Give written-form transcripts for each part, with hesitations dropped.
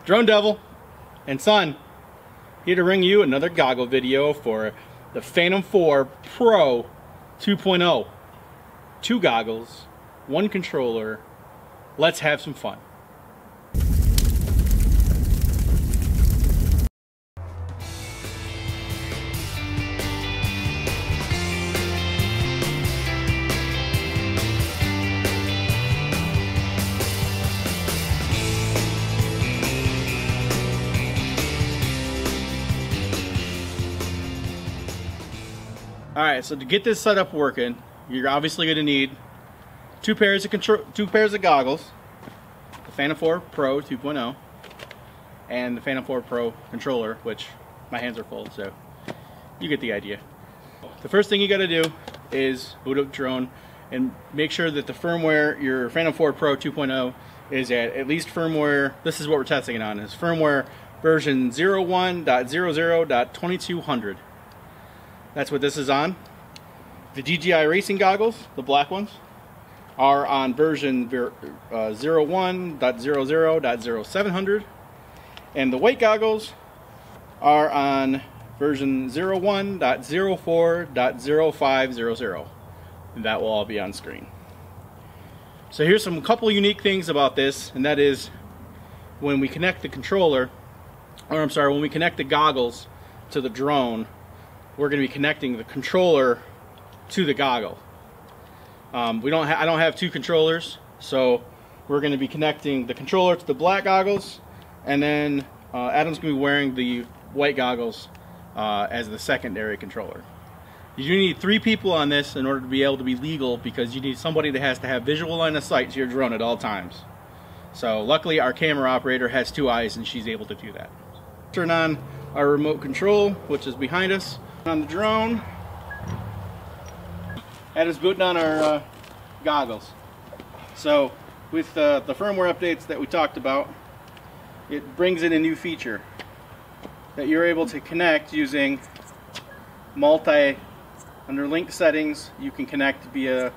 Drone Devil and Son here to bring you another goggle video for the Phantom 4 Pro 2.0. 2 goggles, 1 controller. Let's have some fun. Alright, so to get this setup working, you're obviously going to need two pairs of goggles, the Phantom 4 Pro 2.0, and the Phantom 4 Pro controller, which my hands are full, so you get the idea. The first thing you got to do is boot up the drone and make sure that the firmware, your Phantom 4 Pro 2.0, is at least firmware. This is what we're testing it on, is firmware version 01.00.2200. That's what this is on. The DJI racing goggles, the black ones, are on version 01.00.0700, and the white goggles are on version 01.04.0500, and that will all be on screen. So here's a couple of unique things about this, and that is when we connect the controller, or I'm sorry, when we connect the goggles to the drone, we're going to be connecting the controller to the goggle. I don't have 2 controllers, so we're going to be connecting the controller to the black goggles, and then Adam's going to be wearing the white goggles as the secondary controller. You need 3 people on this in order to be able to be legal, because you need somebody that has to have visual line of sight to your drone at all times. So luckily our camera operator has 2 eyes and she's able to do that. Turn on our remote control, which is behind us. On the drone, Adam's booting on our goggles. So with the firmware updates that we talked about, it brings in a new feature that you're able to connect using under link settings. You can connect via, you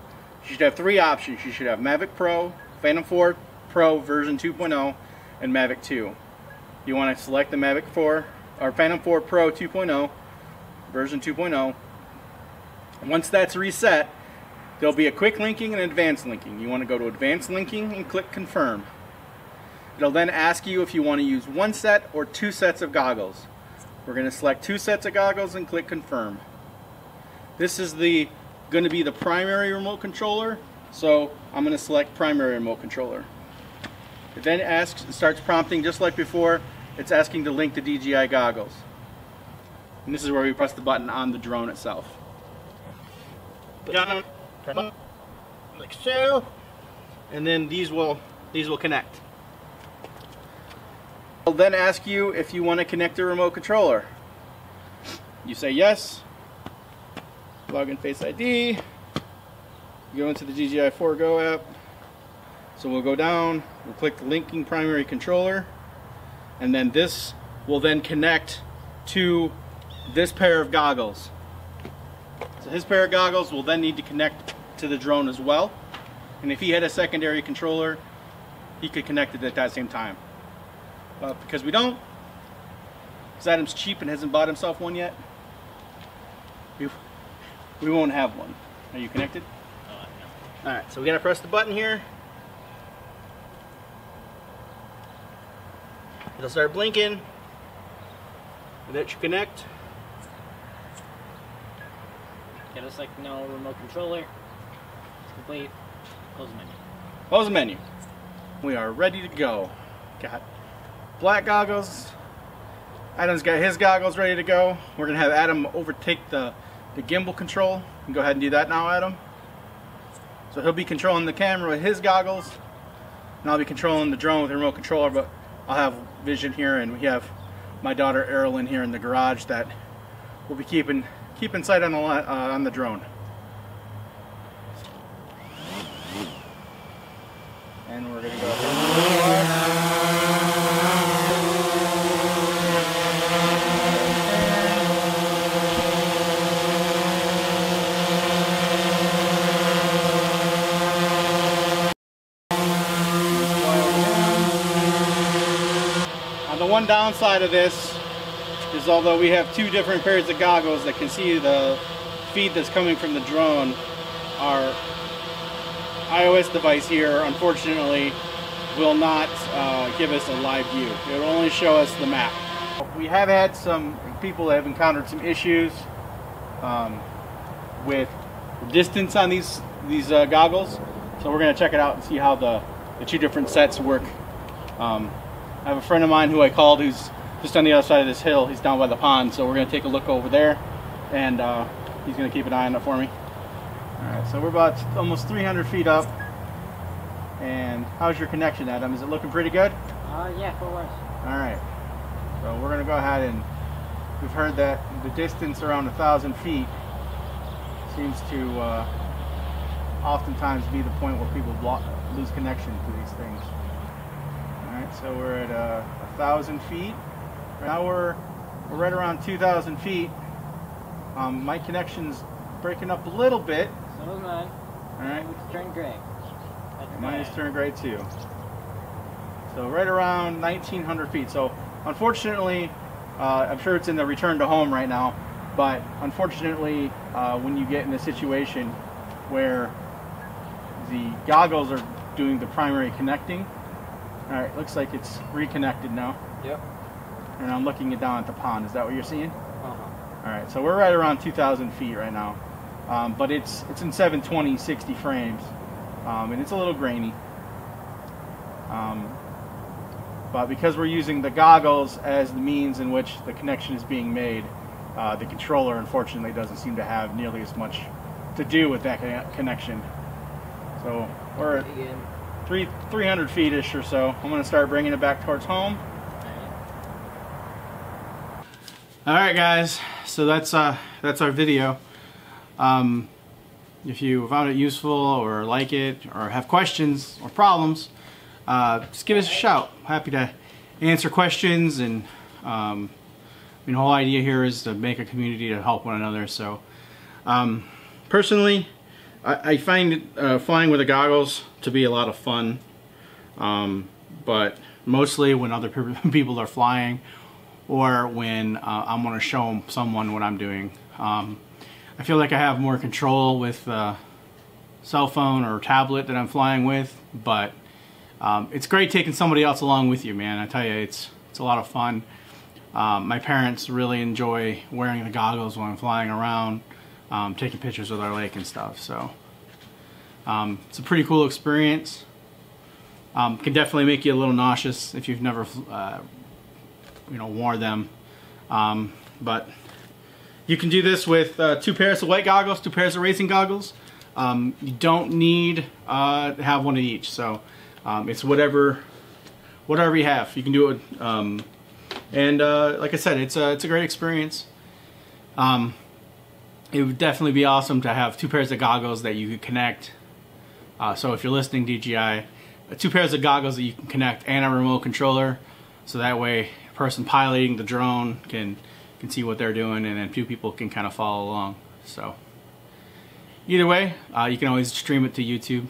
should have 3 options. You should have Mavic Pro, Phantom 4 Pro version 2.0, and Mavic 2. You want to select the Mavic 4 or Phantom 4 Pro 2.0 version 2.0. Once that's reset, there'll be a quick linking and advanced linking. You want to go to advanced linking and click confirm. It'll then ask you if you want to use 1 set or 2 sets of goggles. We're going to select 2 sets of goggles and click confirm. This is going to be the primary remote controller, so I'm going to select primary remote controller. It then starts prompting just like before. It's asking to link the DJI goggles. And this is where we press the button on the drone itself. Down, like so, and then these will connect. It'll then ask you if you want to connect a remote controller. You say yes. Log in Face ID. Go into the DJI 4Go app. So we'll go down. We'll click the linking primary controller, and then this will then connect to this pair of goggles. So his pair of goggles will then need to connect to the drone as well. And if he had a secondary controller, he could connect it at that same time. But because we don't, because Adam's cheap and hasn't bought himself one yet, we won't have one. Are you connected? No. Alright, so we gotta press the button here. It'll start blinking. And that should connect. Get us like no remote controller. It's complete. Close the menu. Close the menu. We are ready to go. Got black goggles. Adam's got his goggles ready to go. We're gonna have Adam overtake the gimbal control. You can go ahead and do that now, Adam. So he'll be controlling the camera with his goggles, and I'll be controlling the drone with the remote controller, but I'll have vision here, and we have my daughter Erilyn here in the garage that will be keeping sight on the drone. And we're gonna go one downside of this is, although we have two different pairs of goggles that can see the feed that's coming from the drone, our iOS device here unfortunately will not give us a live view. It will only show us the map. We have had some people that have encountered some issues with distance on these goggles, so we're going to check it out and see how the two different sets work. I have a friend of mine who I called who's just on the other side of this hill. He's down by the pond, so we're going to take a look over there, and he's going to keep an eye on it for me. Alright, so we're about almost 300 feet up. And how's your connection, Adam? Is it looking pretty good? Yeah, for worse. Alright, so we're going to go ahead, and we've heard that the distance around 1,000 feet seems to oftentimes be the point where people lose connection to these things. Alright, so we're at 1,000 feet. Now we're right around 2,000 feet. My connection's breaking up a little bit. So is mine. Alright. It's turned gray. Mine is turned gray too. So right around 1,900 feet. So unfortunately, I'm sure it's in the return to home right now, but unfortunately, when you get in a situation where the goggles are doing the primary connecting, alright, looks like it's reconnected now. Yep. And I'm looking down at the pond. Is that what you're seeing? Uh-huh. Alright, so we're right around 2,000 feet right now. But it's in 720, 60 frames. And it's a little grainy. But because we're using the goggles as the means in which the connection is being made, the controller unfortunately doesn't seem to have nearly as much to do with that connection. So we're at 300 feet-ish or so. I'm going to start bringing it back towards home. Alright guys, so that's our video. If you found it useful or like it or have questions or problems, just give us a shout. Happy to answer questions, and the whole idea here is to make a community to help one another. So personally, I find flying with the goggles to be a lot of fun, but mostly when other people are flying, or when I'm going to show someone what I'm doing. I feel like I have more control with cell phone or tablet that I'm flying with, but it's great taking somebody else along with you, man. I tell you, it's a lot of fun. My parents really enjoy wearing the goggles when I'm flying around, taking pictures of our lake and stuff. So it's a pretty cool experience. Can definitely make you a little nauseous if you've never worn them, but you can do this with 2 pairs of white goggles, 2 pairs of racing goggles. You don't need to have one of each, so it's whatever you have. You can do it, and like I said, it's a great experience. It would definitely be awesome to have 2 pairs of goggles that you could connect. So if you're listening, DJI, 2 pairs of goggles that you can connect and a remote controller, so that way the person piloting the drone can see what they're doing, and then 2 people can kind of follow along. So either way, you can always stream it to YouTube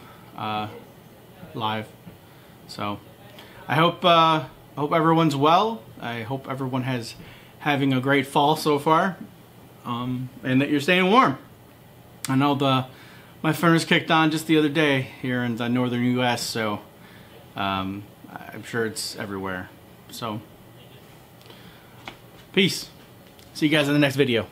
live. So I hope everyone's well. I hope everyone having a great fall so far, and that you're staying warm. I know my furnace kicked on just the other day here in the northern US, so I'm sure it's everywhere. So peace. See you guys in the next video.